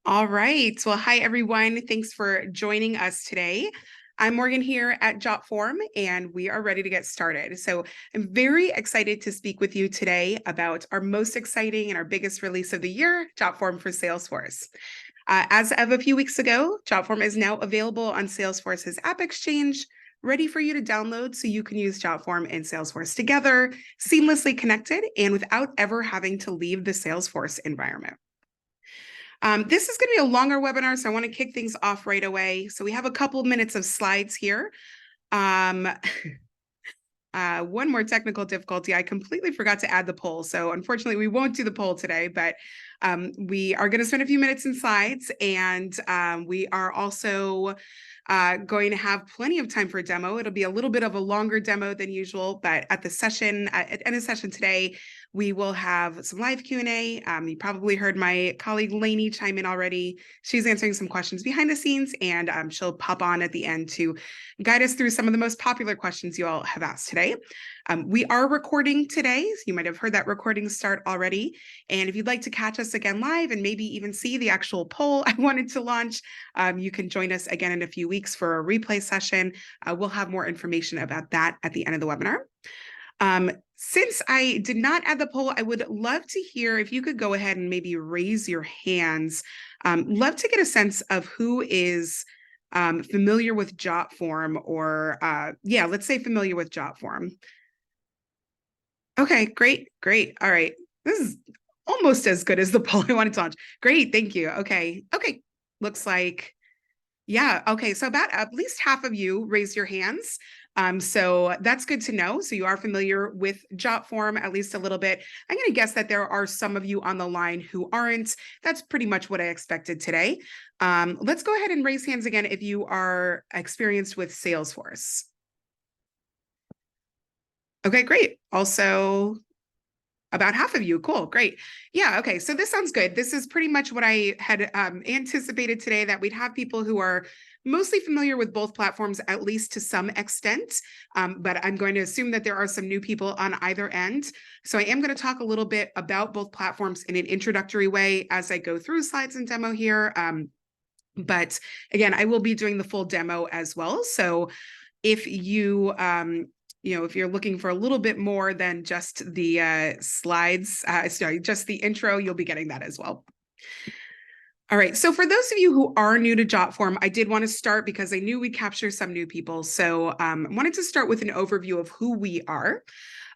All right. Well, hi, everyone. Thanks for joining us today. I'm Morgan here at Jotform, and we are ready to get started. So I'm very excited to speak with you today about our most exciting and our biggest release of the year, Jotform for Salesforce. As of a few weeks ago, Jotform is now available on Salesforce's App Exchange, ready for you to download so you can use Jotform and Salesforce together, seamlessly connected, and without ever having to leave the Salesforce environment. This is going to be a longer webinar, so I want to kick things off right away. So we have a couple of minutes of slides here. Um, one more technical difficulty. I completely forgot to add the poll. So unfortunately, we won't do the poll today, but we are going to spend a few minutes in slides, and we are also going to have plenty of time for a demo. It'll be a little bit of a longer demo than usual, but at the end of session today, we will have some live Q&A. You probably heard my colleague Lainey chime in already. She's answering some questions behind the scenes, and she'll pop on at the end to guide us through some of the most popular questions you all have asked today. We are recording today, so you might have heard that recording start already. And if you'd like to catch us again live and maybe even see the actual poll I wanted to launch, you can join us again in a few weeks for a replay session. We'll have more information about that at the end of the webinar. Since I did not add the poll, I would love to hear if you could go ahead and maybe raise your hands. Love to get a sense of who is familiar with Jotform, or let's say familiar with Jotform. Okay, great. All right. This is almost as good as the poll I wanted to launch. Great, thank you. Okay. Looks like, yeah, okay. So about at least half of you raised your hands. So that's good to know. So you are familiar with Jotform at least a little bit. I'm going to guess that there are some of you on the line who aren't. That's pretty much what I expected today. Let's go ahead and raise hands again if you are experienced with Salesforce. Okay, great. Also, about half of you. Cool. Great. Yeah. Okay. So this sounds good. This is pretty much what I had anticipated today, that we'd have people who are mostly familiar with both platforms, at least to some extent. But I'm going to assume that there are some new people on either end. So I am going to talk a little bit about both platforms in an introductory way as I go through slides and demo here. But again, I will be doing the full demo as well. So if you if you're looking for a little bit more than just the slides, just the intro, you'll be getting that as well. All right, so for those of you who are new to Jotform, I did want to start because I knew we'd capture some new people. So I wanted to start with an overview of who we are.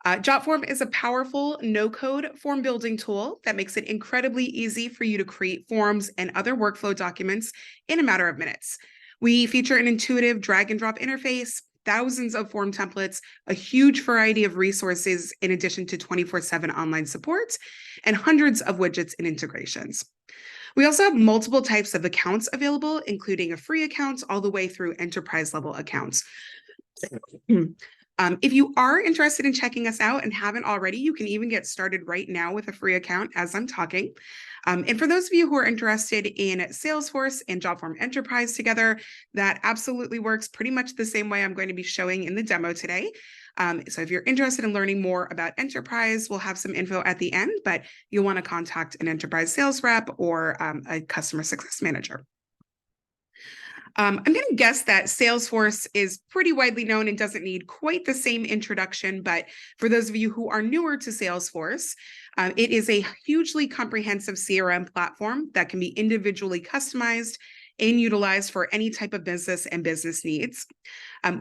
Jotform is a powerful no-code form building tool that makes it incredibly easy for you to create forms and other workflow documents in a matter of minutes. We feature an intuitive drag and drop interface, thousands of form templates, a huge variety of resources in addition to 24/7 online support, and hundreds of widgets and integrations. We also have multiple types of accounts available, including a free account all the way through enterprise level accounts. If you are interested in checking us out and haven't already, you can even get started right now with a free account as I'm talking. And for those of you who are interested in Salesforce and Jotform Enterprise together, that absolutely works pretty much the same way I'm going to be showing in the demo today. So if you're interested in learning more about Enterprise, we'll have some info at the end, but you'll want to contact an enterprise sales rep or a customer success manager. I'm going to guess that Salesforce is pretty widely known and doesn't need quite the same introduction, but for those of you who are newer to Salesforce, it is a hugely comprehensive CRM platform that can be individually customized and utilized for any type of business and business needs.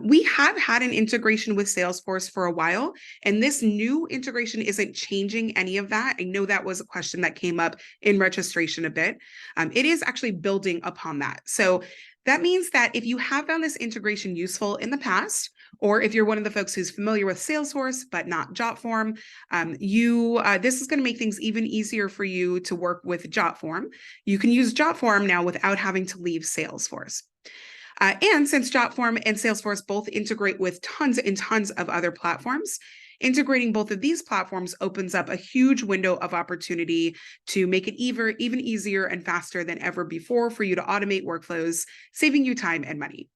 We have had an integration with Salesforce for a while, and this new integration isn't changing any of that. I know that was a question that came up in registration a bit. It is actually building upon that. So that means that if you have found this integration useful in the past, or if you're one of the folks who's familiar with Salesforce but not Jotform, this is going to make things even easier for you to work with Jotform. You can use Jotform now without having to leave Salesforce. And since Jotform and Salesforce both integrate with tons and tons of other platforms, integrating both of these platforms opens up a huge window of opportunity to make it even easier and faster than ever before for you to automate workflows, saving you time and money.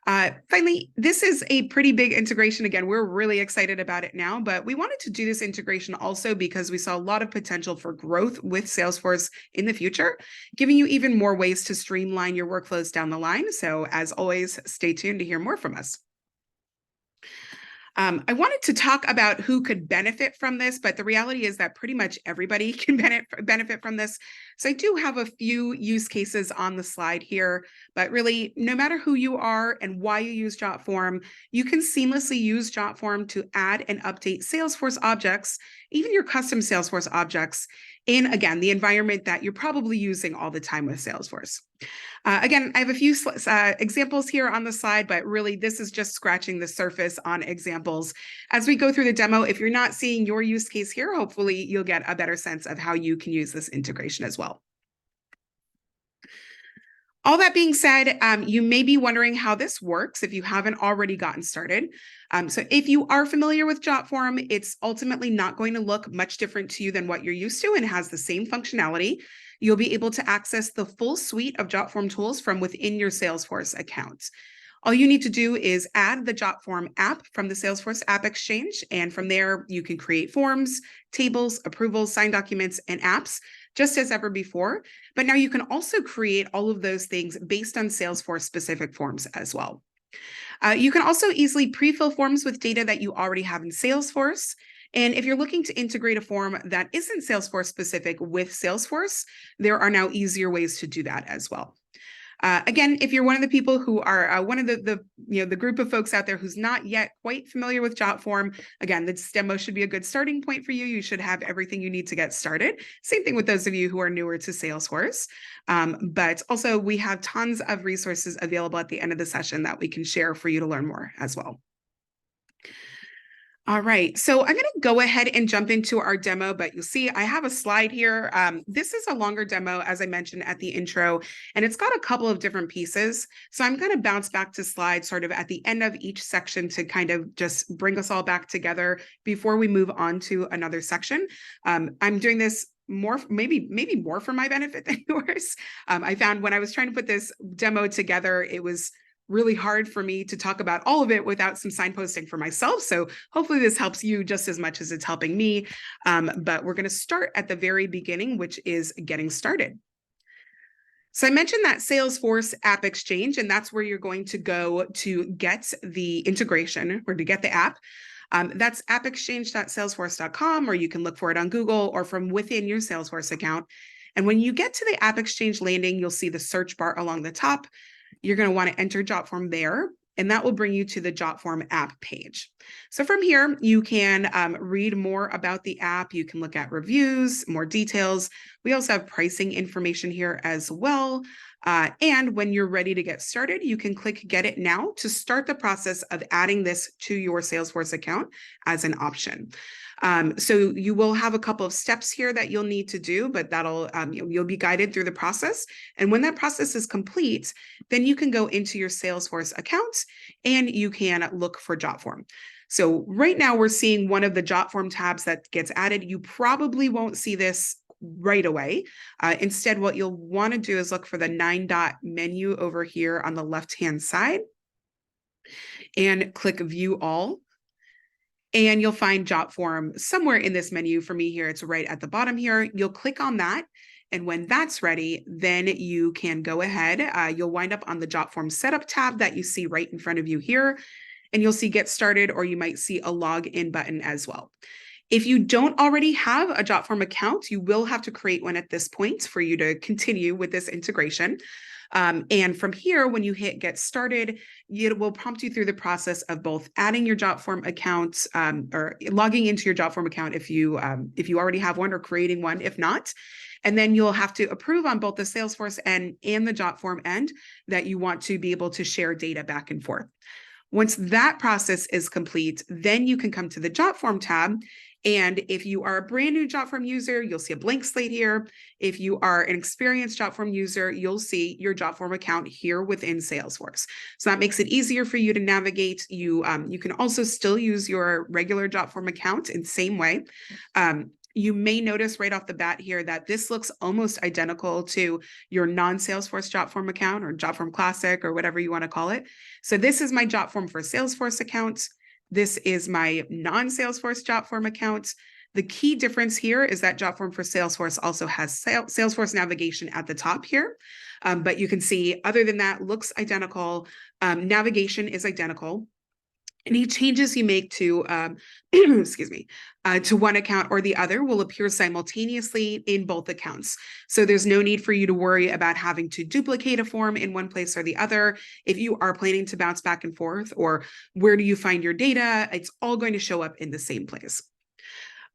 Finally, this is a pretty big integration. Again, we're really excited about it now, but we wanted to do this integration also because we saw a lot of potential for growth with Salesforce in the future, giving you even more ways to streamline your workflows down the line. So as always, stay tuned to hear more from us. I wanted to talk about who could benefit from this, but the reality is that pretty much everybody can benefit from this. So I do have a few use cases on the slide here, but really, no matter who you are and why you use Jotform, you can seamlessly use Jotform to add and update Salesforce objects, even your custom Salesforce objects, in, again, the environment that you're probably using all the time with Salesforce. Again, I have a few examples here on the slide, but really this is just scratching the surface on examples. As we go through the demo, if you're not seeing your use case here, hopefully you'll get a better sense of how you can use this integration as well. All that being said, you may be wondering how this works if you haven't already gotten started. So if you are familiar with Jotform, it's ultimately not going to look much different to you than what you're used to and has the same functionality. You'll be able to access the full suite of Jotform tools from within your Salesforce account. All you need to do is add the Jotform app from the Salesforce App Exchange, and from there you can create forms, tables, approvals, signed documents, and apps, just as ever before. But now you can also create all of those things based on Salesforce specific forms as well. You can also easily pre-fill forms with data that you already have in Salesforce. And if you're looking to integrate a form that isn't Salesforce specific with Salesforce, there are now easier ways to do that as well. Again, if you're one of the people who are one of the group of folks out there who's not yet quite familiar with Jotform, again, this demo should be a good starting point for you. You should have everything you need to get started. Same thing with those of you who are newer to Salesforce. But also we have tons of resources available at the end of the session that we can share for you to learn more as well. All right, so I'm going to go ahead and jump into our demo, but you'll see I have a slide here. This is a longer demo, as I mentioned at the intro, and it's got a couple of different pieces. So I'm going to bounce back to slides sort of at the end of each section to kind of just bring us all back together before we move on to another section. I'm doing this maybe more for my benefit than yours. I found when I was trying to put this demo together, it was really hard for me to talk about all of it without some signposting for myself. So hopefully this helps you just as much as it's helping me. But we're going to start at the very beginning, which is getting started. So I mentioned that Salesforce App Exchange, and that's where you're going to go to get the integration or to get the app. That's appexchange.salesforce.com, or you can look for it on Google or from within your Salesforce account. And when you get to the App Exchange landing, you'll see the search bar along the top. You're going to want to enter Jotform there, and that will bring you to the Jotform app page. So from here, you can read more about the app. You can look at reviews, more details. We also have pricing information here as well. And when you're ready to get started, you can click Get It Now to start the process of adding this to your Salesforce account as an option. So you will have a couple of steps here that you'll need to do, but that'll you'll be guided through the process. And when that process is complete, then you can go into your Salesforce account and you can look for Jotform. So right now we're seeing one of the Jotform tabs that gets added. You probably won't see this right away. Instead, what you'll want to do is look for the 9-dot menu over here on the left-hand side and click View All. And you'll find Jotform somewhere in this menu. For me here, it's right at the bottom here. You'll click on that. And when that's ready, then you can go ahead. You'll wind up on the Jotform Setup tab that you see right in front of you here. And you'll see Get Started, or you might see a Login button as well. If you don't already have a Jotform account, you will have to create one at this point for you to continue with this integration. And from here, when you hit Get Started, it will prompt you through the process of both adding your Jotform account or logging into your Jotform account if you already have one, or creating one if not. And then you'll have to approve on both the Salesforce end and the Jotform end that you want to be able to share data back and forth. Once that process is complete, then you can come to the Jotform tab. And if you are a brand new Jotform user, you'll see a blank slate here. If you are an experienced Jotform user, you'll see your Jotform account here within Salesforce. So that makes it easier for you to navigate. You can also still use your regular Jotform account in the same way. You may notice right off the bat here that this looks almost identical to your non-Salesforce Jotform account or Jotform Classic or whatever you want to call it. So this is my Jotform for Salesforce account. This is my non-Salesforce Jotform account. The key difference here is that Jotform for Salesforce also has Salesforce navigation at the top here. But you can see, other than that, looks identical. Navigation is identical. Any changes you make to, excuse me, to one account or the other will appear simultaneously in both accounts. So there's no need for you to worry about having to duplicate a form in one place or the other. If you are planning to bounce back and forth, or where do you find your data, it's all going to show up in the same place.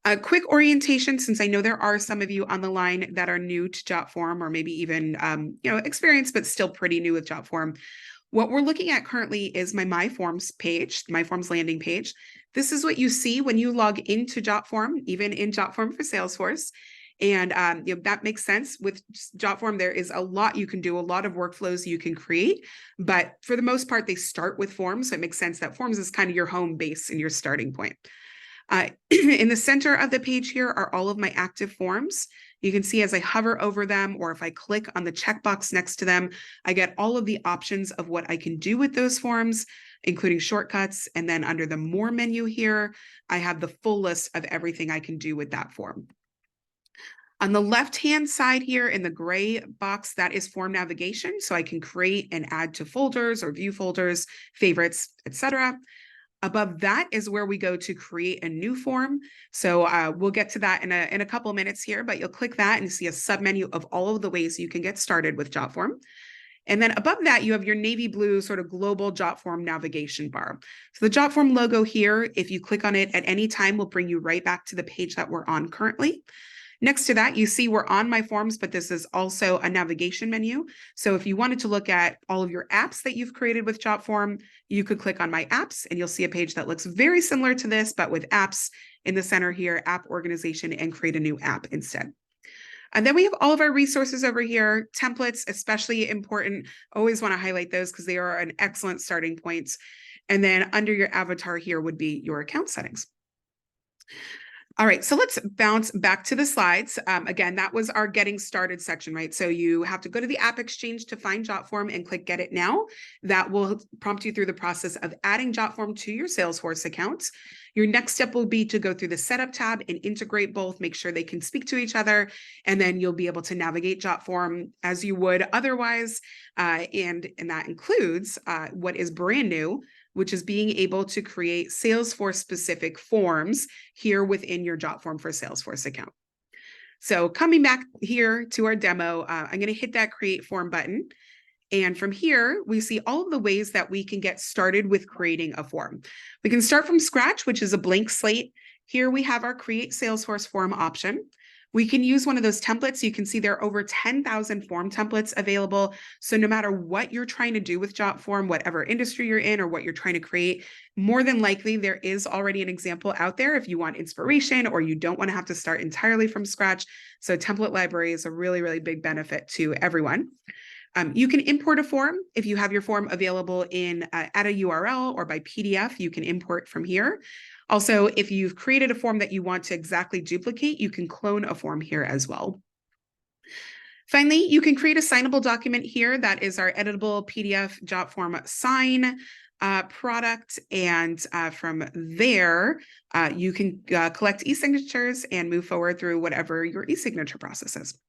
A quick orientation, since I know there are some of you on the line that are new to Jotform, or maybe even experienced, but still pretty new with Jotform. What we're looking at currently is my Forms page, my Forms landing page. This is what you see when you log into Jotform, even in Jotform for Salesforce. And that makes sense. With Jotform, there is a lot you can do, a lot of workflows you can create. But for the most part, they start with Forms. So it makes sense that Forms is kind of your home base and your starting point. In the center of the page here are all of my active forms. You can see as I hover over them, or if I click on the checkbox next to them, I get all of the options of what I can do with those forms, including shortcuts. And then under the More menu here, I have the full list of everything I can do with that form. On the left-hand side here in the gray box, that is form navigation. So I can create and add to folders or view folders, favorites, etc. Above that is where we go to create a new form. So we'll get to that in a couple of minutes here, but you'll click that and see a submenu of all of the ways you can get started with Jotform. And then above that, you have your navy blue sort of global Jotform navigation bar. So the Jotform logo here, if you click on it at any time, will bring you right back to the page that we're on currently. Next to that, you see we're on my forms, but this is also a navigation menu. So if you wanted to look at all of your apps that you've created with Jotform, you could click on my apps and you'll see a page that looks very similar to this, but with apps in the center here, app organization, and create a new app instead. And then we have all of our resources over here, templates, especially important. Always want to highlight those because they are an excellent starting point. And then under your avatar here would be your account settings. All right, so let's bounce back to the slides. Again, that was our getting started section, right? So you have to go to the App Exchange to find Jotform and click Get It Now. That will prompt you through the process of adding Jotform to your Salesforce account. Your next step will be to go through the Setup tab and integrate both, make sure they can speak to each other, and then you'll be able to navigate Jotform as you would otherwise. And that includes what is brand new, which is being able to create Salesforce-specific forms here within your Jotform for Salesforce account. So coming back here to our demo, I'm going to hit that Create Form button. And from here, we see all of the ways that we can get started with creating a form. We can start from scratch, which is a blank slate. Here we have our Create Salesforce Form option. We can use one of those templates. You can see there are over 10,000 form templates available. So no matter what you're trying to do with Jotform, whatever industry you're in or what you're trying to create, more than likely there is already an example out there if you want inspiration or you don't want to have to start entirely from scratch. So template library is a really, really big benefit to everyone. You can import a form. If you have your form available in at a URL or by PDF, you can import from here. Also, if you've created a form that you want to exactly duplicate, you can clone a form here as well. Finally, you can create a signable document here. That is our editable PDF Jotform sign product. And from there, you can collect e-signatures and move forward through whatever your e-signature process is.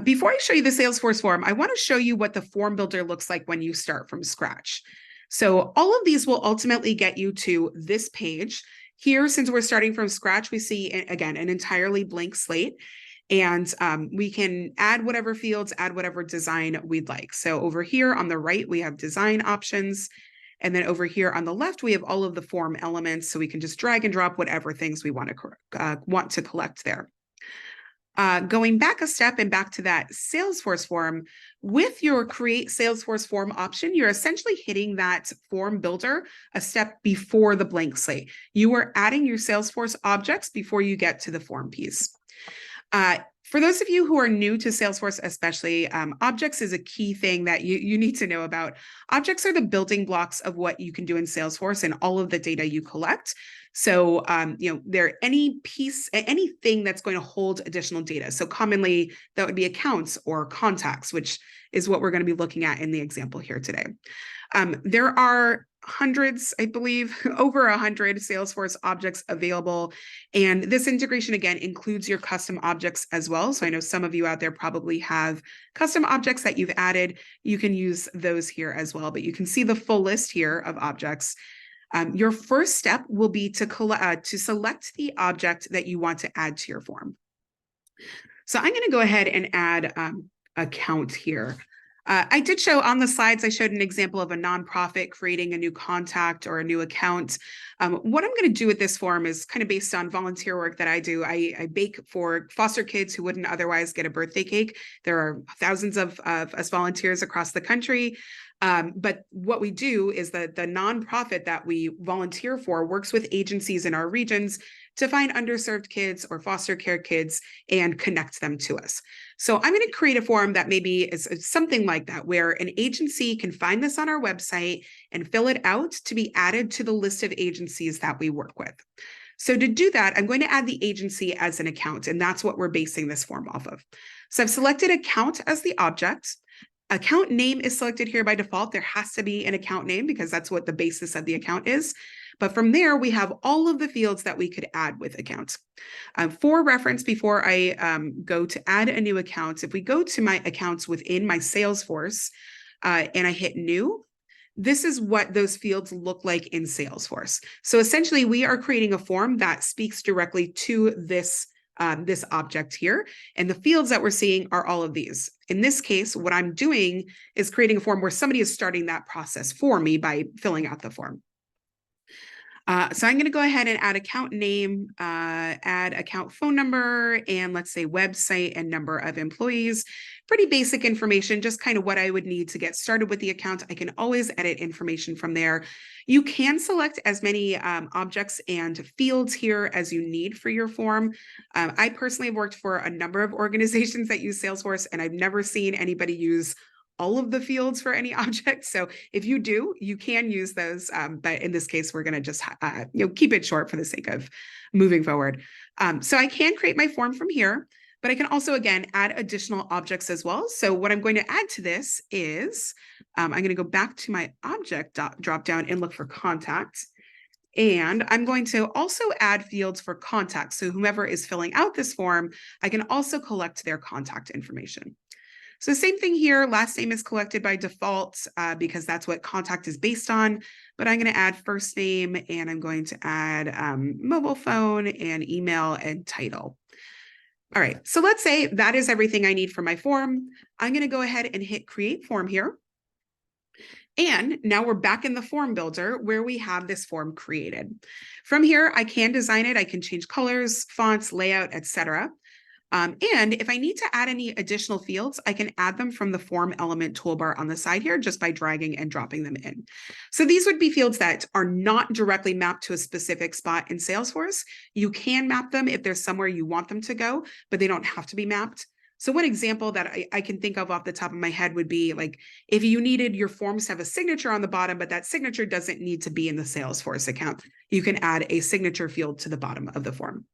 Before I show you the Salesforce form, I want to show you what the form builder looks like when you start from scratch. So all of these will ultimately get you to this page. Here, since we're starting from scratch, we see, again, an entirely blank slate. And we can add whatever fields, add whatever design we'd like. So over here on the right, we have design options. And then over here on the left, we have all of the form elements. So we can just drag and drop whatever things we want to collect there. Going back a step and back to that Salesforce form, with your Create Salesforce Form option, you're essentially hitting that form builder a step before the blank slate. You are adding your Salesforce objects before you get to the form piece. For those of you who are new to Salesforce, especially, objects is a key thing that you need to know about. Objects are the building blocks of what you can do in Salesforce and all of the data you collect. So, anything that's going to hold additional data. So commonly that would be accounts or contacts, which is what we're going to be looking at in the example here today. There are hundreds, I believe, over 100 Salesforce objects available. And this integration, again, includes your custom objects as well. So I know some of you out there probably have custom objects that you've added. You can use those here as well, but you can see the full list here of objects. Your first step will be to select the object that you want to add to your form. So I'm going to go ahead and add account here. I did show on the slides, I showed an example of a nonprofit creating a new contact or a new account. What I'm going to do with this form is kind of based on volunteer work that I do. I bake for foster kids who wouldn't otherwise get a birthday cake. There are thousands of us volunteers across the country. But what we do is that the nonprofit that we volunteer for works with agencies in our regions to find underserved kids or foster care kids and connect them to us. So I'm going to create a form that maybe is something like that, where an agency can find this on our website and fill it out to be added to the list of agencies that we work with. So to do that, I'm going to add the agency as an account, and that's what we're basing this form off of. So I've selected account as the object. Account name is selected here by default. There has to be an account name because that's what the basis of the account is. But from there, we have all of the fields that we could add with accounts. For reference, before I go to add a new account, if we go to my accounts within my Salesforce and I hit new, this is what those fields look like in Salesforce. So essentially, we are creating a form that speaks directly to this object here. And the fields that we're seeing are all of these. In this case, what I'm doing is creating a form where somebody is starting that process for me by filling out the form. So I'm going to go ahead and add account name, add account phone number, and let's say website and number of employees. Pretty basic information, just kind of what I would need to get started with the account. I can always edit information from there. You can select as many objects and fields here as you need for your form. I personally have worked for a number of organizations that use Salesforce, and I've never seen anybody use all of the fields for any object. So if you do, you can use those. But in this case, we're going to just keep it short for the sake of moving forward. So I can create my form from here, but I can also, again, add additional objects as well. So what I'm going to add to this is I'm going to go back to my object drop down and look for contacts. And I'm going to also add fields for contacts. So whomever is filling out this form, I can also collect their contact information. So same thing here, last name is collected by default because that's what contact is based on, but I'm going to add first name and I'm going to add mobile phone and email and title. All right, so let's say that is everything I need for my form. I'm going to go ahead and hit create form here. And now we're back in the form builder where we have this form created. From here, I can design it. I can change colors, fonts, layout, etc. And if I need to add any additional fields, I can add them from the form element toolbar on the side here just by dragging and dropping them in. So these would be fields that are not directly mapped to a specific spot in Salesforce. You can map them if there's somewhere you want them to go, but they don't have to be mapped. So one example that I can think of off the top of my head would be like if you needed your forms to have a signature on the bottom, but that signature doesn't need to be in the Salesforce account, you can add a signature field to the bottom of the form.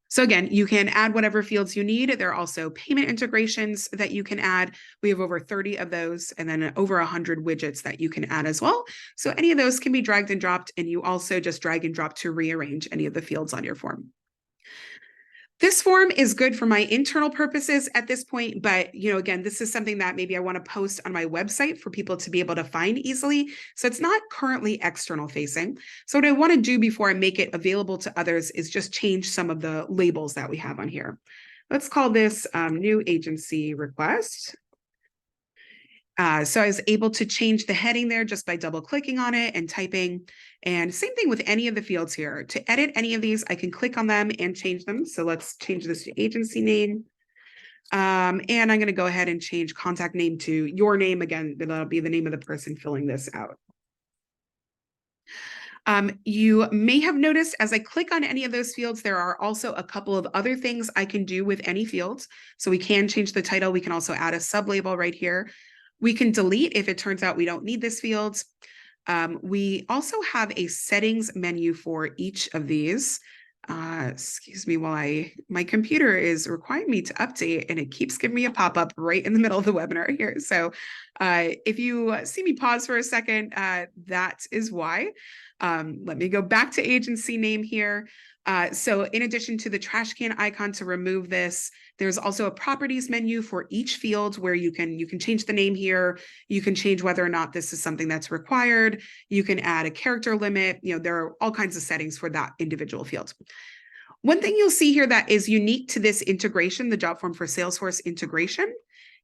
So again, you can add whatever fields you need. There are also payment integrations that you can add. We have over 30 of those and then over 100 widgets that you can add as well. So any of those can be dragged and dropped, and you also just drag and drop to rearrange any of the fields on your form. This form is good for my internal purposes at this point, but again, this is something that maybe I want to post on my website for people to be able to find easily. So it's not currently external facing. So what I want to do before I make it available to others is just change some of the labels that we have on here. Let's call this new agency request. So I was able to change the heading there just by double clicking on it and typing. And same thing with any of the fields here. To edit any of these, I can click on them and change them. So let's change this to agency name. And I'm going to go ahead and change contact name to your name. Again, that'll be the name of the person filling this out. You may have noticed as I click on any of those fields, there are also a couple of other things I can do with any fields. So we can change the title. We can also add a sublabel right here. We can delete if it turns out we don't need this field. We also have a settings menu for each of these. Excuse me while my computer is requiring me to update and it keeps giving me a pop-up right in the middle of the webinar here. So if you see me pause for a second, that is why. Let me go back to agency name here. So in addition to the trash can icon to remove this, there's also a properties menu for each field where you can change the name here. You can change whether or not this is something that's required. You can add a character limit. There are all kinds of settings for that individual field. One thing you'll see here that is unique to this integration, the Jotform for Salesforce integration,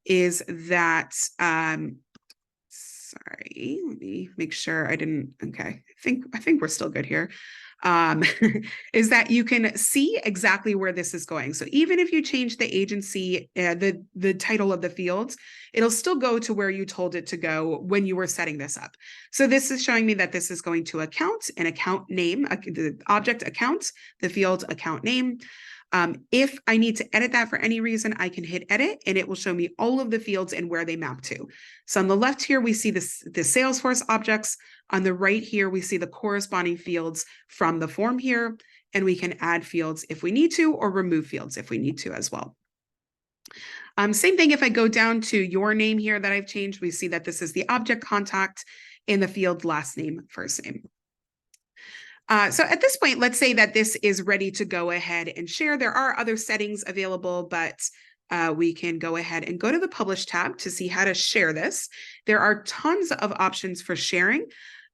is that, sorry, let me make sure I didn't, okay, I think we're still good here. Is that you can see exactly where this is going. So even if you change the agency, the title of the fields, it'll still go to where you told it to go when you were setting this up. So this is showing me that this is going to account, an account name, the object account, the field account name. If I need to edit that for any reason, I can hit edit and it will show me all of the fields and where they map to. So on the left here, we see the Salesforce objects. On the right here, we see the corresponding fields from the form here, and we can add fields if we need to or remove fields if we need to as well. Same thing if I go down to your name here that I've changed, we see that this is the object contact in the field last name, first name. So at this point, let's say that this is ready to go ahead and share. There are other settings available, but we can go ahead and go to the Publish tab to see how to share this. There are tons of options for sharing.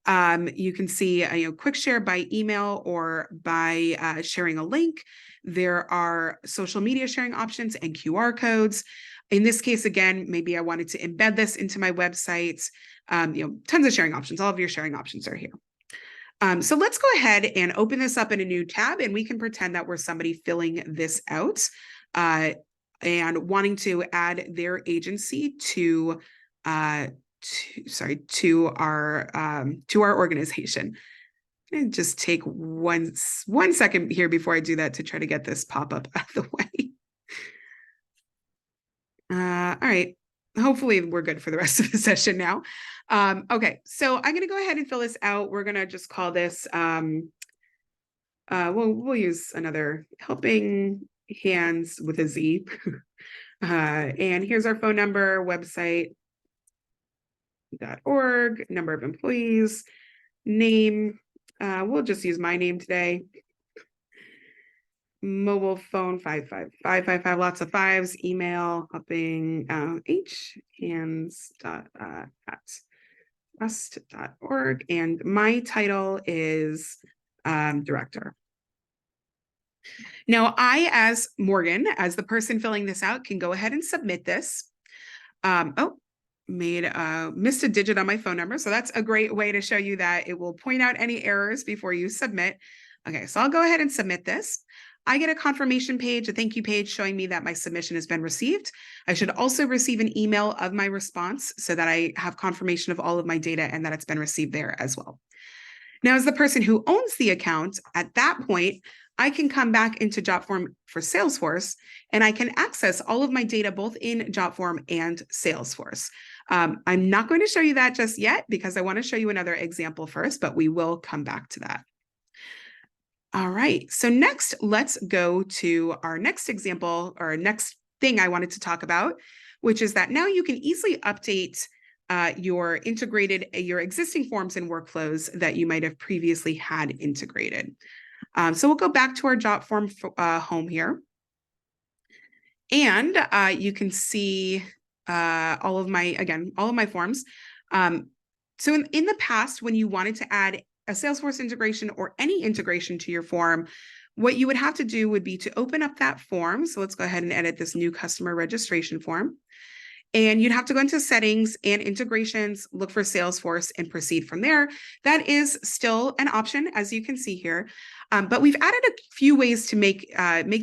You can see quick share by email or by sharing a link. There are social media sharing options and QR codes. In this case, again, maybe I wanted to embed this into my website. Tons of sharing options. All of your sharing options are here. So let's go ahead and open this up in a new tab, and we can pretend that we're somebody filling this out and wanting to add their agency to our organization. And just take one second here before I do that to try to get this pop-up out of the way. All right. Hopefully we're good for the rest of the session now. Okay, so I'm going to go ahead and fill this out. We're going to just call this, we'll use another helping hands with a Z. And here's our phone number, website.org, number of employees, name. We'll just use my name today. Mobile phone 55555, lots of fives, email helping hands@trust.org, and my title is director. Now I, as Morgan, as the person filling this out, can go ahead and submit this. Missed a digit on my phone number, so that's a great way to show you that it will point out any errors before you submit. Okay, so I'll go ahead and submit this. I get a confirmation page, a thank you page showing me that my submission has been received. I should also receive an email of my response so that I have confirmation of all of my data and that it's been received there as well. Now, as the person who owns the account, at that point, I can come back into Jotform for Salesforce and I can access all of my data both in Jotform and Salesforce. I'm not going to show you that just yet because I want to show you another example first, but we will come back to that. All right, so next, let's go to our next example or next thing I wanted to talk about, which is that now you can easily update your existing forms and workflows that you might have previously had integrated. So we'll go back to our Jotform home here. And you can see all of my forms. So in the past, when you wanted to add a Salesforce integration or any integration to your form, what you would have to do would be to open up that form. So let's go ahead and edit this new customer registration form. And you'd have to go into settings and integrations, look for Salesforce and proceed from there. That is still an option, as you can see here. But we've added a few ways to make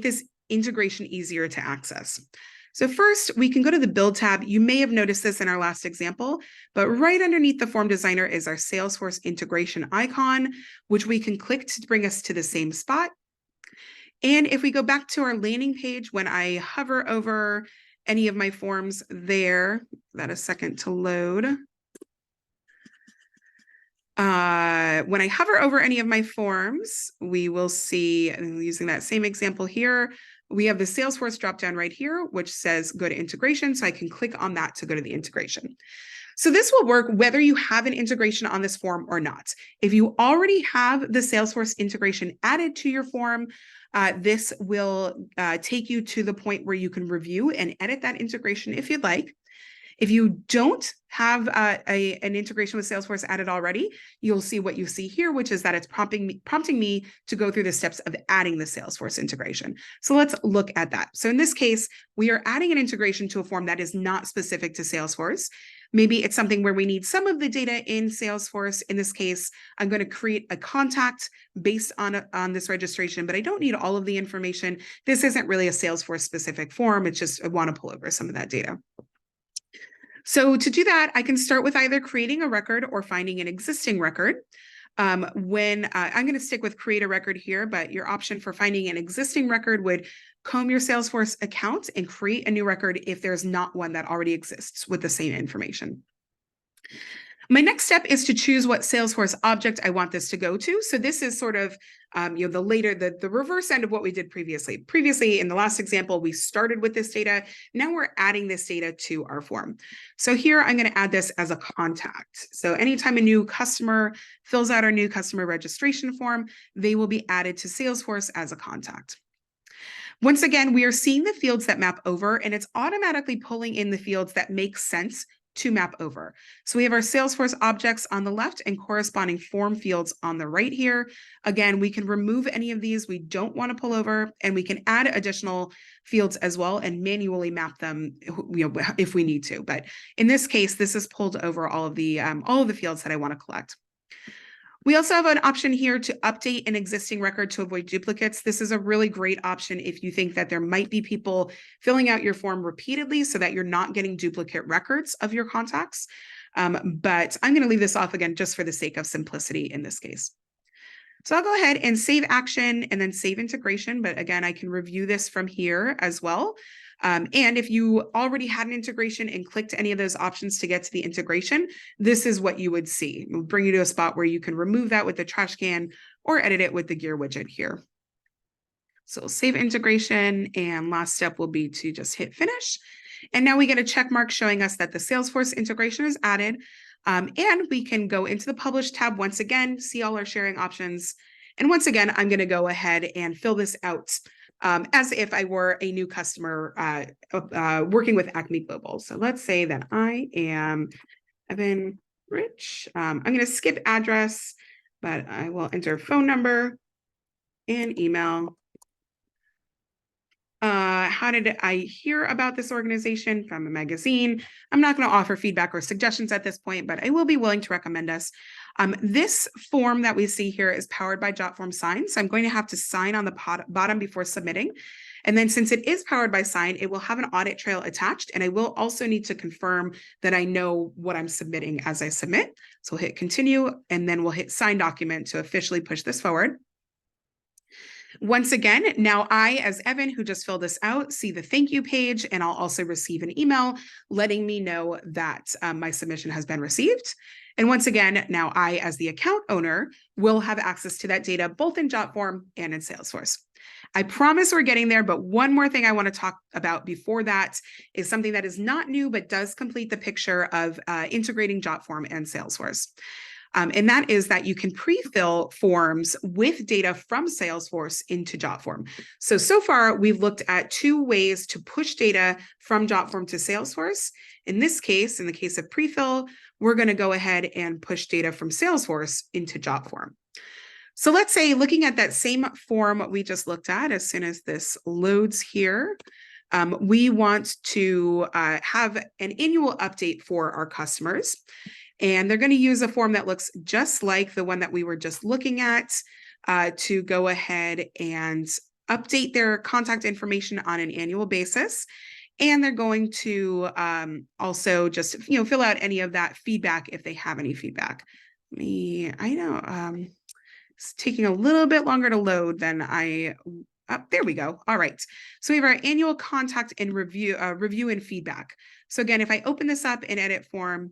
this integration easier to access. So first, we can go to the Build tab. You may have noticed this in our last example, but right underneath the form designer is our Salesforce integration icon, which we can click to bring us to the same spot. And if we go back to our landing page, when I hover over any of my forms there, that a second to load. When I hover over any of my forms, we will see, and using that same example here, we have the Salesforce dropdown right here, which says go to integration. So I can click on that to go to the integration. So this will work whether you have an integration on this form or not. If you already have the Salesforce integration added to your form, this will take you to the point where you can review and edit that integration if you'd like. If you don't have an integration with Salesforce added already, you'll see what you see here, which is that it's prompting me to go through the steps of adding the Salesforce integration. So let's look at that. So in this case, we are adding an integration to a form that is not specific to Salesforce. Maybe it's something where we need some of the data in Salesforce. In this case, I'm going to create a contact based on this registration, but I don't need all of the information. This isn't really a Salesforce specific form. It's just I want to pull over some of that data. So to do that, I can start with either creating a record or finding an existing record. When I'm going to stick with create a record here, but your option for finding an existing record would comb your Salesforce account and create a new record if there's not one that already exists with the same information. My next step is to choose what Salesforce object I want this to go to. So this is sort of the reverse end of what we did previously. Previously, in the last example, we started with this data. Now we're adding this data to our form. So here I'm going to add this as a contact. So anytime a new customer fills out our new customer registration form, they will be added to Salesforce as a contact. Once again, we are seeing the fields that map over, and it's automatically pulling in the fields that make sense to map over. So we have our Salesforce objects on the left and corresponding form fields on the right here. Again, we can remove any of these we don't want to pull over, and we can add additional fields as well and manually map them, if we need to. But in this case, this is pulled over all of the fields that I want to collect. We also have an option here to update an existing record to avoid duplicates. This is a really great option if you think that there might be people filling out your form repeatedly so that you're not getting duplicate records of your contacts. But I'm going to leave this off again just for the sake of simplicity in this case. So I'll go ahead and save action and then save integration. But again, I can review this from here as well. And if you already had an integration and clicked any of those options to get to the integration, this is what you would see. It will bring you to a spot where you can remove that with the trash can or edit it with the gear widget here. So we'll save integration, and last step will be to just hit finish. And now we get a check mark showing us that the Salesforce integration is added. And we can go into the Publish tab once again, see all our sharing options. And once again, I'm going to go ahead and fill this out as if I were a new customer working with Acme Global. So let's say that I am Evan Rich. I'm going to skip address, but I will enter phone number and email. How did I hear about this organization? From a magazine. I'm not going to offer feedback or suggestions at this point, but I will be willing to recommend us. This form that we see here is powered by Jotform Sign. So I'm going to have to sign on the bottom before submitting. And then since it is powered by Sign, it will have an audit trail attached. And I will also need to confirm that I know what I'm submitting as I submit. So we'll hit continue, and then we'll hit sign document to officially push this forward. Once again, now I, as Evan, who just filled this out, see the thank you page, and I'll also receive an email letting me know that my submission has been received. And once again, now I, as the account owner, will have access to that data both in Jotform and in Salesforce. I promise we're getting there, but one more thing I want to talk about before that is something that is not new, but does complete the picture of integrating Jotform and Salesforce. And that is that you can pre-fill forms with data from Salesforce into Jotform. So far, we've looked at two ways to push data from Jotform to Salesforce. In this case, in the case of pre-fill, we're going to go ahead and push data from Salesforce into Jotform. So let's say, looking at that same form we just looked at, as soon as this loads here, we want to have an annual update for our customers. And they're going to use a form that looks just like the one that we were just looking at to go ahead and update their contact information on an annual basis. And they're going to also just fill out any of that feedback if they have any feedback. I know it's taking a little bit longer to load than there we go. All right. So we have our annual contact and review and feedback. So again, if I open this up in edit form,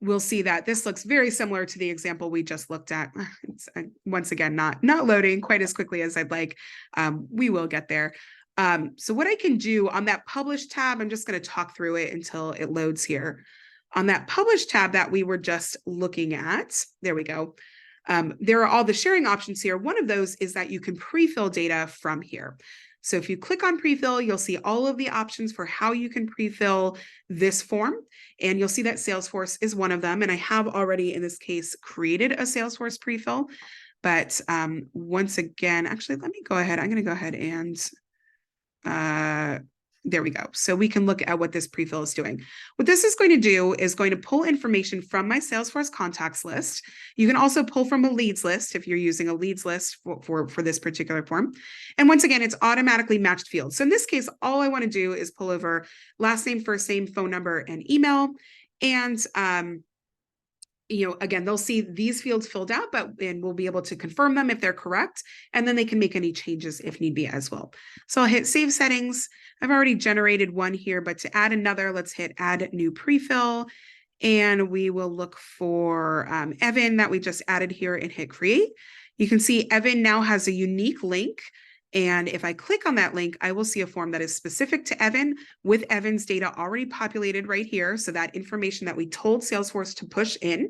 we'll see that this looks very similar to the example we just looked at. It's once again, not loading quite as quickly as I'd like. We will get there. So what I can do on that Publish tab, I'm just going to talk through it until it loads here. On that Publish tab that we were just looking at, there we go. There are all the sharing options here. One of those is that you can pre-fill data from here. So if you click on pre-fill, you'll see all of the options for how you can pre-fill this form. And you'll see that Salesforce is one of them. And I have already, in this case, created a Salesforce pre-fill. But once again, actually, let me go ahead. I'm going to go ahead and there we go. So we can look at what this pre-fill is doing. What this is going to do is going to pull information from my Salesforce contacts list. You can also pull from a leads list if you're using a leads list for this particular form. And once again, it's automatically matched fields. So in this case, all I want to do is pull over last name, first name, phone number, and email. And again, they'll see these fields filled out, and we'll be able to confirm them if they're correct, and then they can make any changes if need be as well. So I'll hit Save Settings. I've already generated one here, but to add another, let's hit Add New Pre-fill, and we will look for Evan that we just added here and hit Create. You can see Evan now has a unique link. And if I click on that link, I will see a form that is specific to Evan with Evan's data already populated right here. So that information that we told Salesforce to push in.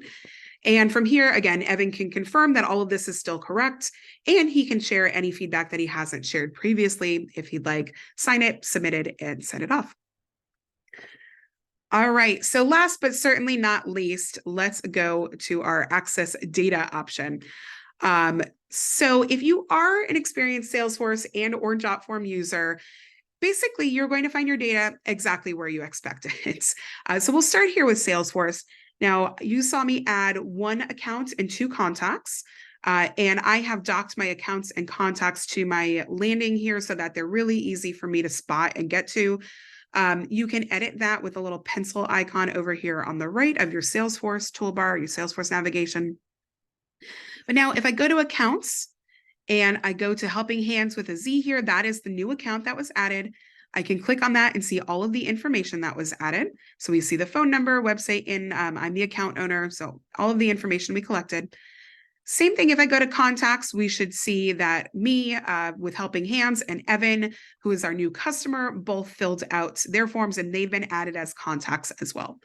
And from here, again, Evan can confirm that all of this is still correct, and he can share any feedback that he hasn't shared previously if he'd like, sign it, submit it, and send it off. All right, so last but certainly not least, let's go to our Access Data option. So if you are an experienced Salesforce and or Jotform user, basically you're going to find your data exactly where you expect it. So we'll start here with Salesforce. Now, you saw me add one account and two contacts, and I have docked my accounts and contacts to my landing here so that they're really easy for me to spot and get to. You can edit that with a little pencil icon over here on the right of your Salesforce toolbar, your Salesforce navigation. But now if I go to accounts and I go to Helping Hands with a Z here, that is the new account that was added. I can click on that and see all of the information that was added. So we see the phone number, website, and I'm the account owner. So all of the information we collected. Same thing if I go to contacts, we should see that me with Helping Hands and Evan, who is our new customer, both filled out their forms and they've been added as contacts as well.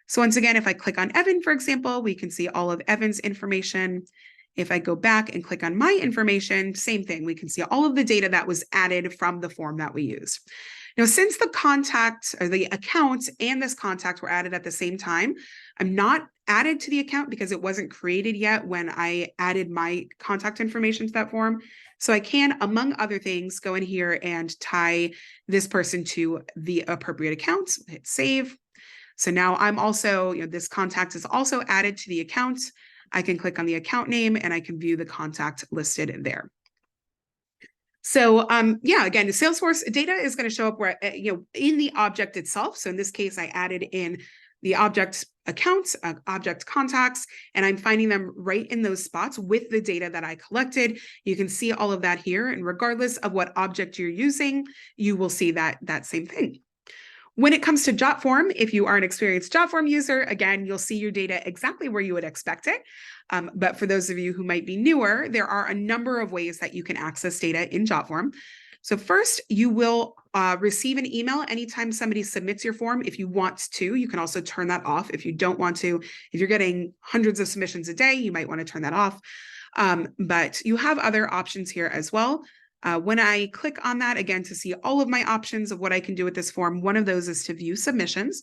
So once again, if I click on Evan, for example, we can see all of Evan's information. If I go back and click on my information, same thing. We can see all of the data that was added from the form that we used. Now, since the contact or the account and this contact were added at the same time, I'm not added to the account because it wasn't created yet when I added my contact information to that form. So I can, among other things, go in here and tie this person to the appropriate account, hit save. So now I'm also, this contact is also added to the account. I can click on the account name and I can view the contact listed there. So yeah, again, the Salesforce data is going to show up where, in the object itself. So in this case, I added in the object accounts, object contacts, and I'm finding them right in those spots with the data that I collected. You can see all of that here. And regardless of what object you're using, you will see that same thing. When it comes to Jotform, if you are an experienced Jotform user, again, you'll see your data exactly where you would expect it. But for those of you who might be newer, there are a number of ways that you can access data in Jotform. So first, you will receive an email anytime somebody submits your form. If you want to, you can also turn that off. If you don't want to, if you're getting hundreds of submissions a day, you might want to turn that off. But you have other options here as well. When I click on that, again, to see all of my options of what I can do with this form, one of those is to view submissions.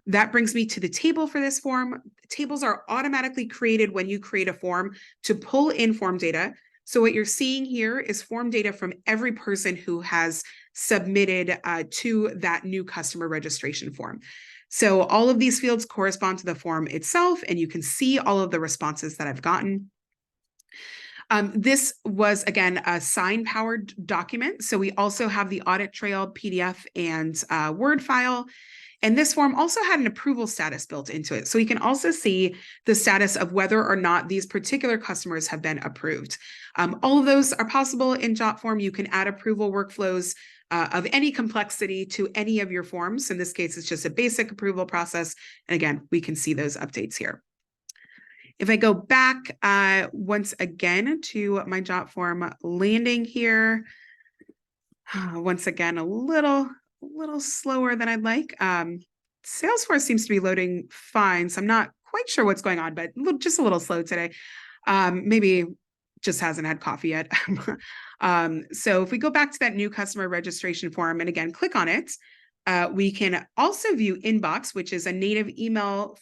That brings me to the table for this form. Tables are automatically created when you create a form to pull in form data. So what you're seeing here is form data from every person who has submitted to that new customer registration form. So all of these fields correspond to the form itself, and you can see all of the responses that I've gotten. This was, again, a sign-powered document. So we also have the audit trail, PDF, and Word file. And this form also had an approval status built into it. So we can also see the status of whether or not these particular customers have been approved. All of those are possible in Jotform. You can add approval workflows of any complexity to any of your forms. In this case, it's just a basic approval process. And again, we can see those updates here. If I go back once again to my Jotform landing here, once again, a little slower than I'd like. Salesforce seems to be loading fine, so I'm not quite sure what's going on, but just a little slow today. Maybe just hasn't had coffee yet. So if we go back to that new customer registration form and again, click on it, we can also view Inbox, which is a native email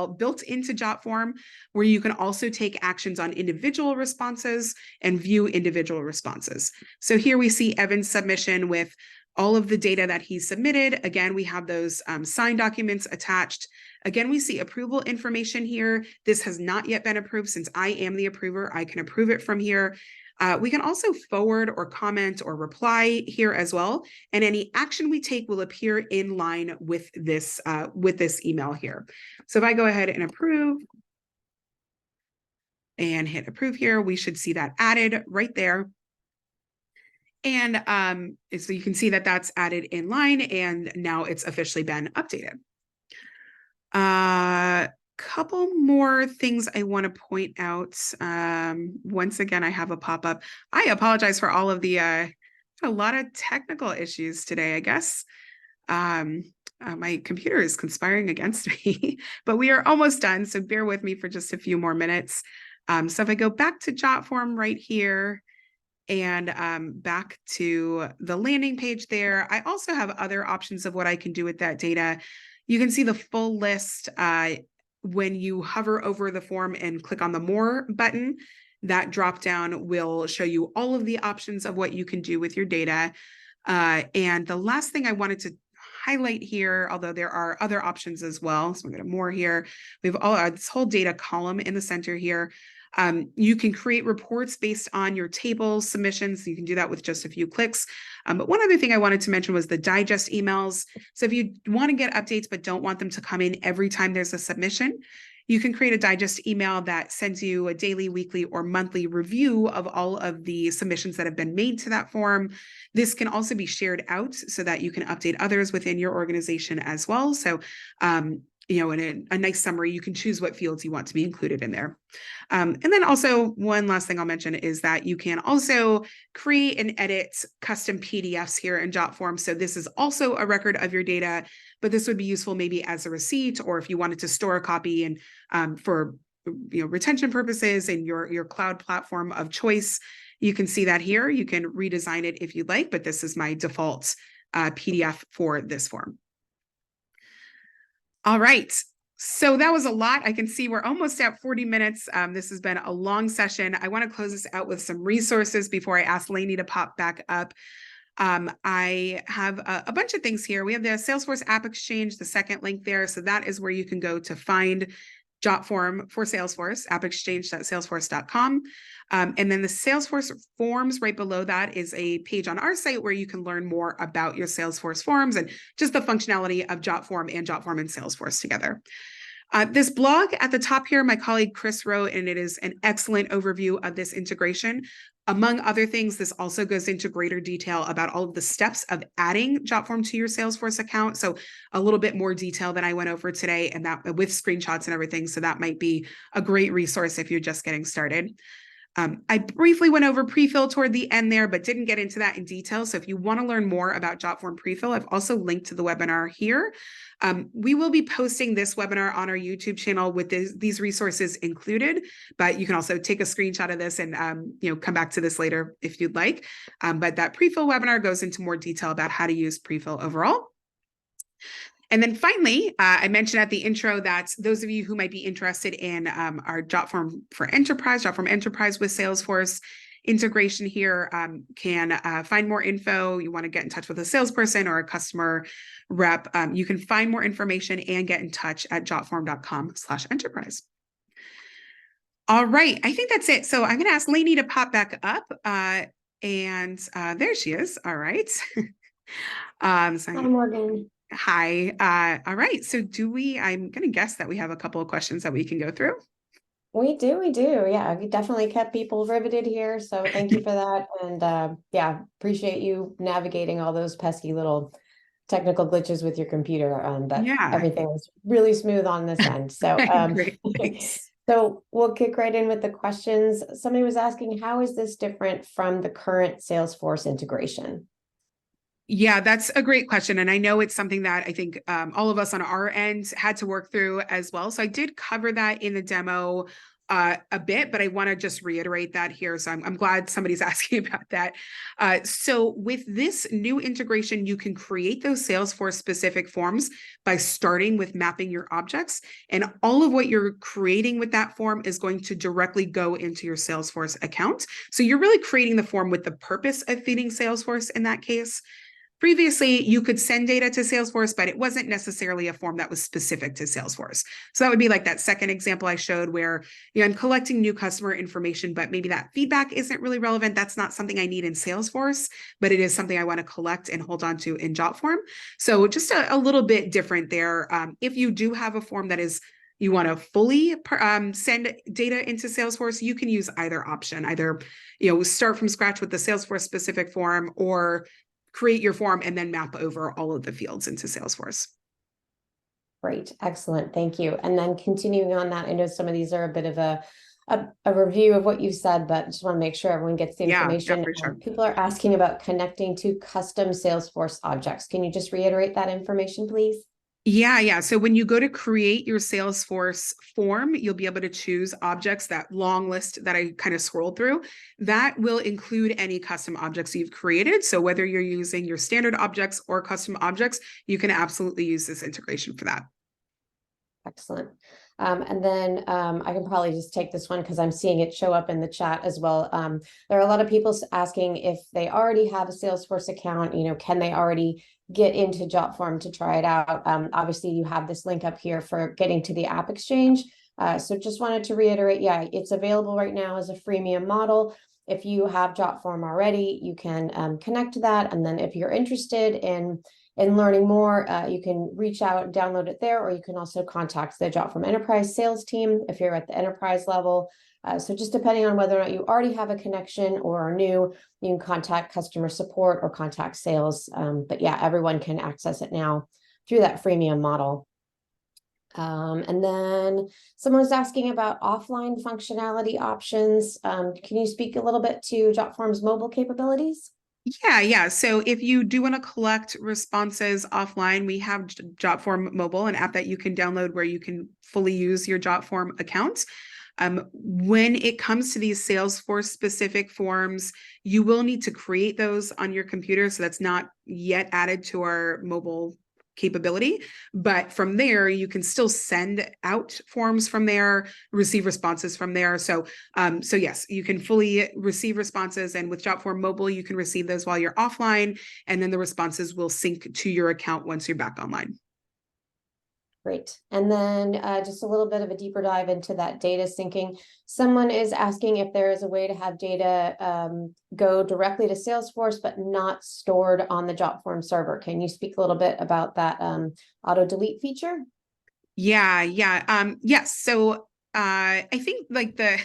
built into Jotform, where you can also take actions on individual responses and view individual responses. So here we see Evan's submission with all of the data that he submitted. Again, we have those signed documents attached. Again, we see approval information here. This has not yet been approved. Since I am the approver, I can approve it from here. We can also forward or comment or reply here as well. And any action we take will appear in line with this email here. So if I go ahead and approve and hit approve here, we should see that added right there. And so you can see that that's added in line and now it's officially been updated. Couple more things I want to point out. Once again, I have a pop-up. I apologize for all of the a lot of technical issues today, I guess. My computer is conspiring against me, but we are almost done. So bear with me for just a few more minutes. So if I go back to Jotform right here, and back to the landing page there, I also have other options of what I can do with that data. You can see the full list when you hover over the form and click on the More button. That drop down will show you all of the options of what you can do with your data. And the last thing I wanted to highlight here, although there are other options as well. So we're going to More here. We have this whole data column in the center here. You can create reports based on your tables, submissions. You can do that with just a few clicks. But one other thing I wanted to mention was the digest emails. So if you want to get updates but don't want them to come in every time there's a submission, you can create a digest email that sends you a daily, weekly, or monthly review of all of the submissions that have been made to that form. This can also be shared out so that you can update others within your organization as well. So, in a nice summary, you can choose what fields you want to be included in there. And then also one last thing I'll mention is that you can also create and edit custom PDFs here in Jotform. So this is also a record of your data, but this would be useful maybe as a receipt, or if you wanted to store a copy and for retention purposes in your cloud platform of choice. You can see that here. You can redesign it if you'd like, but this is my default PDF for this form. All right. So that was a lot. I can see we're almost at 40 minutes. This has been a long session. I want to close this out with some resources before I ask Lainey to pop back up. I have a bunch of things here. We have the Salesforce App Exchange, the second link there. So that is where you can go to find Jotform for Salesforce, appexchange.salesforce.com. And then the Salesforce forms right below that is a page on our site where you can learn more about your Salesforce forms and just the functionality of Jotform and Salesforce together. This blog at the top here, my colleague Chris wrote, and it is an excellent overview of this integration. Among other things, this also goes into greater detail about all of the steps of adding Jotform to your Salesforce account. So a little bit more detail than I went over today, and that with screenshots and everything. So that might be a great resource if you're just getting started. I briefly went over prefill toward the end there, but didn't get into that in detail. So if you want to learn more about Jotform prefill, I've also linked to the webinar here. We will be posting this webinar on our YouTube channel with these resources included, but you can also take a screenshot of this and come back to this later if you'd like. But that prefill webinar goes into more detail about how to use prefill overall. And then finally, I mentioned at the intro that those of you who might be interested in our Jotform Enterprise with Salesforce integration here can find more info. You want to get in touch with a salesperson or a customer rep. You can find more information and get in touch at jotform.com/enterprise. All right, I think that's it. So I'm going to ask Lainey to pop back up. And there she is. All right. Hi, Morgan. Hi. All right. So I'm going to guess that we have a couple of questions that we can go through. We do. Yeah, we definitely kept people riveted here. So thank you for that. And yeah, appreciate you navigating all those pesky little technical glitches with your computer. But Yeah, everything was really smooth on this end. So great. Thanks. so we'll kick right in with the questions. Somebody was asking, how is this different from the current Salesforce integration? Yeah, that's a great question. And I know it's something that I think all of us on our end had to work through as well. So I did cover that in the demo a bit, but I want to just reiterate that here. So I'm glad somebody's asking about that. So with this new integration, you can create those Salesforce specific forms by starting with mapping your objects. And all of what you're creating with that form is going to directly go into your Salesforce account. So you're really creating the form with the purpose of feeding Salesforce in that case. Previously, you could send data to Salesforce, but it wasn't necessarily a form that was specific to Salesforce. So that would be like that second example I showed where I'm collecting new customer information, but maybe that feedback isn't really relevant. That's not something I need in Salesforce, but it is something I want to collect and hold on to in Jotform. So just a little bit different there. If you do have a form that is you want to fully send data into Salesforce, you can use either option, either start from scratch with the Salesforce specific form or create your form and then map over all of the fields into Salesforce. Great, excellent, thank you. And then continuing on that, I know some of these are a bit of a review of what you said, but just want to make sure everyone gets the information. For sure. People are asking about connecting to custom Salesforce objects. Can you just reiterate that information, please? Yeah. So when you go to create your Salesforce form, you'll be able to choose objects, that long list that I kind of scrolled through. That will include any custom objects you've created. So whether you're using your standard objects or custom objects, you can absolutely use this integration for that. Excellent. And then I can probably just take this one because I'm seeing it show up in the chat as well. There are a lot of people asking if they already have a Salesforce account, can they already get into Jotform to try it out? Obviously, you have this link up here for getting to the app exchange. So just wanted to reiterate, yeah, it's available right now as a freemium model. If you have Jotform already, you can connect to that. And then if you're interested in learning more, you can reach out and download it there, or you can also contact the Jotform Enterprise sales team if you're at the enterprise level. So just depending on whether or not you already have a connection or are new, you can contact customer support or contact sales. But yeah, everyone can access it now through that freemium model. And then someone's asking about offline functionality options. Can you speak a little bit to Jotform's mobile capabilities? Yeah. So if you do want to collect responses offline, we have Jotform Mobile, an app that you can download where you can fully use your Jotform account. When it comes to these Salesforce specific forms, you will need to create those on your computer. So that's not yet added to our mobile capability. But from there, you can still send out forms from there, receive responses from there. So yes, you can fully receive responses. And with Jotform Mobile, you can receive those while you're offline. And then the responses will sync to your account once you're back online. Great. And then just a little bit of a deeper dive into that data syncing. Someone is asking if there is a way to have data go directly to Salesforce, but not stored on the Jotform server. Can you speak a little bit about that auto delete feature? Yes. So I think like there's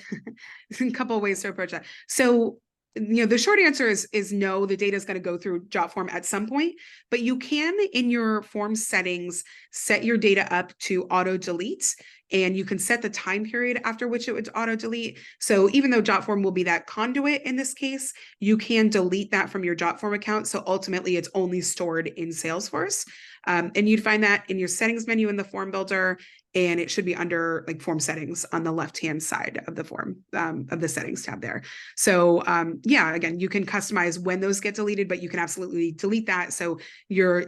a couple of ways to approach that. So the short answer is no, the data is going to go through Jotform at some point, but you can in your form settings set your data up to auto delete, and you can set the time period after which it would auto delete. So even though Jotform will be that conduit in this case, you can delete that from your Jotform account. So ultimately it's only stored in Salesforce. And you'd find that in your settings menu in the form builder, and it should be under like form settings on the left-hand side of the form of the settings tab there. So again, you can customize when those get deleted, but you can absolutely delete that. So your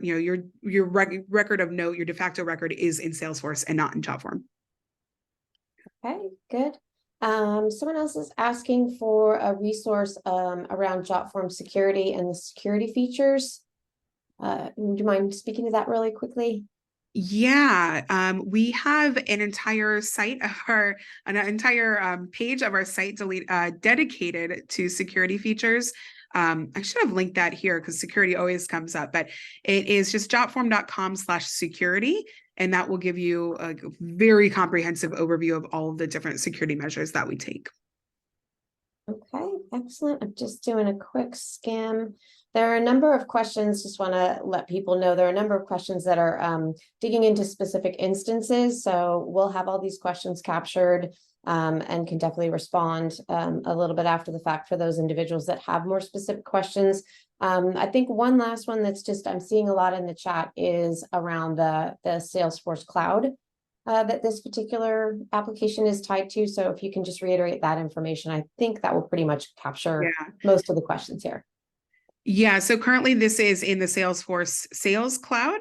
record of note, your de facto record is in Salesforce and not in Jotform. Okay, good. Someone else is asking for a resource around Jotform security and the security features. Would you mind speaking to that really quickly? We have an entire page of our site dedicated to security features. I should have linked that here because security always comes up, but it is just jotform.com/security. and that will give you a very comprehensive overview of all of the different security measures that we take. Okay, excellent. I'm just doing a quick skim. There are a number of questions, just want to let people know there are a number of questions that are digging into specific instances. So we'll have all these questions captured and can definitely respond a little bit after the fact for those individuals that have more specific questions. I think one last one that's just I'm seeing a lot in the chat is around the Salesforce cloud that this particular application is tied to. So if you can just reiterate that information, I think that will pretty much capture most of the questions here. Yeah, so currently this is in the Salesforce Sales Cloud,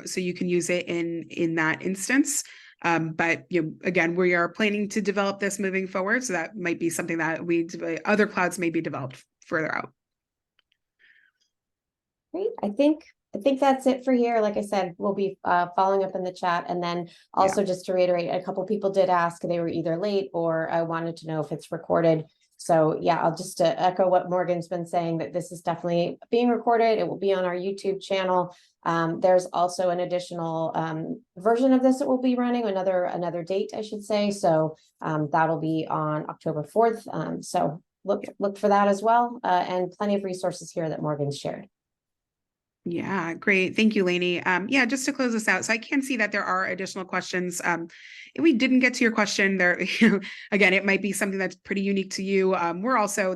so you can use it in that instance. But again, we are planning to develop this moving forward, so that might be something that other clouds may be developed further out. Great. I think that's it for here. Like I said, we'll be following up in the chat, and then also just to reiterate, a couple people did ask; they were either late or wanted to know if it's recorded. So yeah, I'll just echo what Morgan's been saying, that this is definitely being recorded. It will be on our YouTube channel. There's also an additional version of this that will be running another date, I should say. So that'll be on October 4th. So look for that as well, and plenty of resources here that Morgan's shared. Yeah, great. Thank you, Lainey. Yeah, just to close this out. So I can see that there are additional questions. If we didn't get to your question there, again, it might be something that's pretty unique to you.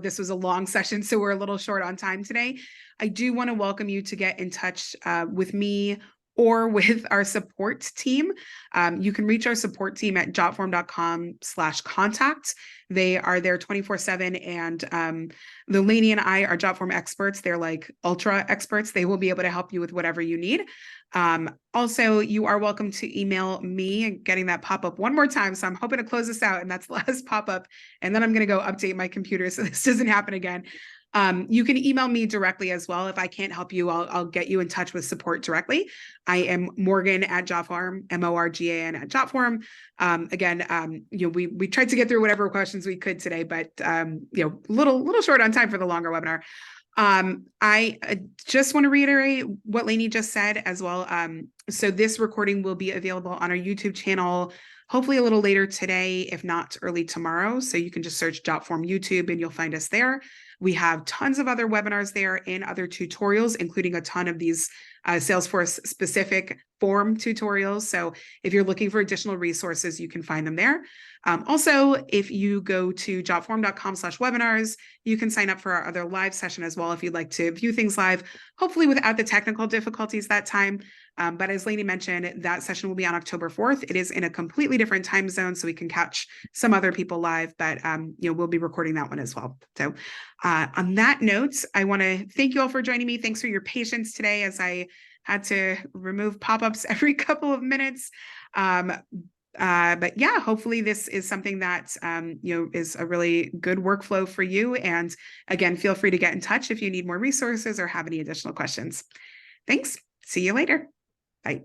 This was a long session, so we're a little short on time today. I do want to welcome you to get in touch with me or with our support team. You can reach our support team at jotform.com/contact. They are there 24/7, and the Lainey and I are Jotform experts. They're like ultra experts. They will be able to help you with whatever you need. Also, you are welcome to email me, and getting that pop-up one more time. So I'm hoping to close this out, and that's the last pop-up. And then I'm going to go update my computer so this doesn't happen again. You can email me directly as well. If I can't help you, I'll get you in touch with support directly. I am Morgan at Jotform, Morgan at Jotform. Again, we tried to get through whatever questions we could today, but little short on time for the longer webinar. I just want to reiterate what Lainey just said as well. So this recording will be available on our YouTube channel, hopefully a little later today, if not early tomorrow. So you can just search Jotform YouTube and you'll find us there. We have tons of other webinars there and other tutorials, including a ton of these Salesforce specific form tutorials. So if you're looking for additional resources, you can find them there. Also, if you go to jotform.com/webinars, you can sign up for our other live session as well if you'd like to view things live, hopefully without the technical difficulties that time. But as Lainey mentioned, that session will be on October 4th. It is in a completely different time zone, so we can catch some other people live, but we'll be recording that one as well. So on that note, I want to thank you all for joining me. Thanks for your patience today as I had to remove pop-ups every couple of minutes. But yeah, hopefully this is something that is a really good workflow for you. And again, feel free to get in touch if you need more resources or have any additional questions. Thanks. See you later. Bye.